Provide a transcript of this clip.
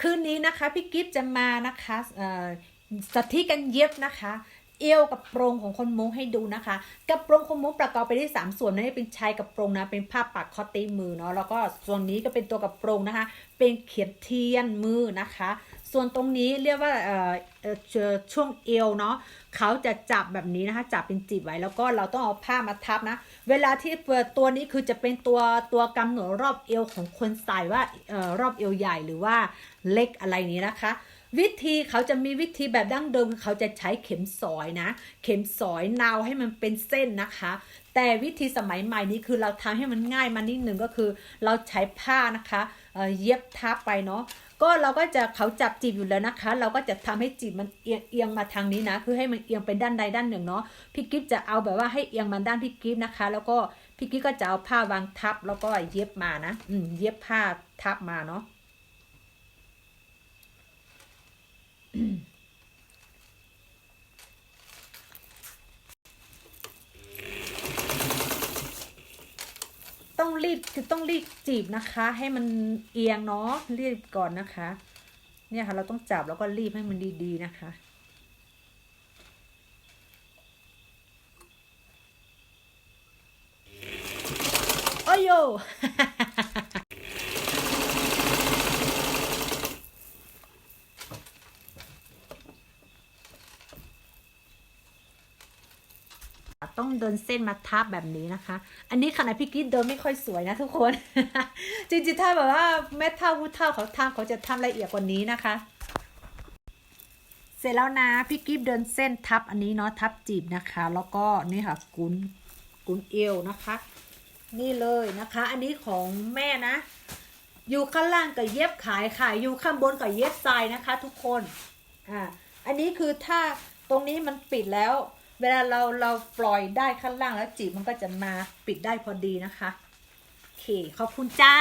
คืนนี้นะคะพี่กิฟจะมานะคะสาธิตกันเย็บนะคะเอวกับโปรงของคนมุ้งให้ดูนะคะกระโปรงคนมุ้งประกอบไปด้วย3ส่วนนั่นเป็นชายกระโปรงนะเป็นผ้าปักคอตีมือเนาะแล้วก็ส่วนนี้ก็เป็นตัวกระโปรงนะคะเป็นเขียนเทียนมือนะคะส่วนตรงนี้เรียกว่าช่วงเอวเนาะเขาจะจับแบบนี้นะคะจับเป็นจีบไว้แล้วก็เราต้องเอาผ้ามาทับนะเวลาที่เปิดตัวนี้คือจะเป็นตัวกำหนดรอบเอวของคนใส่ว่ารอบเอวใหญ่หรือว่าเล็กอะไรนี้นะคะวิธีเขาจะมีวิธีแบบดั้งเดิมเขาจะใช้เข็มสอยนะเข็มสอยนาวให้มันเป็นเส้นนะคะแต่วิธีสมัยใหม่นี้คือเราทำให้มันง่ายมานิดหนึ่งก็คือเราใช้ผ้านะคะเย็บทับไปเนาะก็เราก็จะเขาจับจีบอยู่แล้วนะคะเราก็จะทำให้จีบมันเอียงมาทางนี้นะคือให้มันเอียงไปด้านใดด้านหนึ่งเนาะพี่กิฟจะเอาแบบว่าให้เอียงมาด้านพี่กิฟนะคะแล้วก็พี่กิฟก็จะเอาผ้าวางทับแล้วก็เย็บมานะเย็บผ้าทับมาเนาะต้องรีบคือต้องรีบจีบนะคะให้มันเอียงเนาะรีบก่อนนะคะเนี่ยค่ะเราต้องจับแล้วก็รีบให้มันดีๆนะคะโอ้ยโยต้องเดินเส้นมาทับแบบนี้นะคะอันนี้ขณะพี่กิ๊ดเดินไม่ค่อยสวยนะทุกคน จริงๆถ้าแบบว่าแม่เท่าผู้เท่าเขาทำเขาจะทำละเอียดกว่านี้นะคะเสร็จแล้วนะพี่กิ๊บเดินเส้นทับอันนี้เนาะทับจีบนะคะแล้วก็นี่ค่ะกุนเอวนะคะนี่เลยนะคะอันนี้ของแม่นะอยู่ข้างล่างกับเย็บขายค่ะอยู่ข้างบนกับเย็บทรายนะคะทุกคนอันนี้คือถ้าตรงนี้มันปิดแล้วเวลาเราปล่อยได้ข้างล่างแล้วจีบมันก็จะมาปิดได้พอดีนะคะโอเคขอบคุณจ้า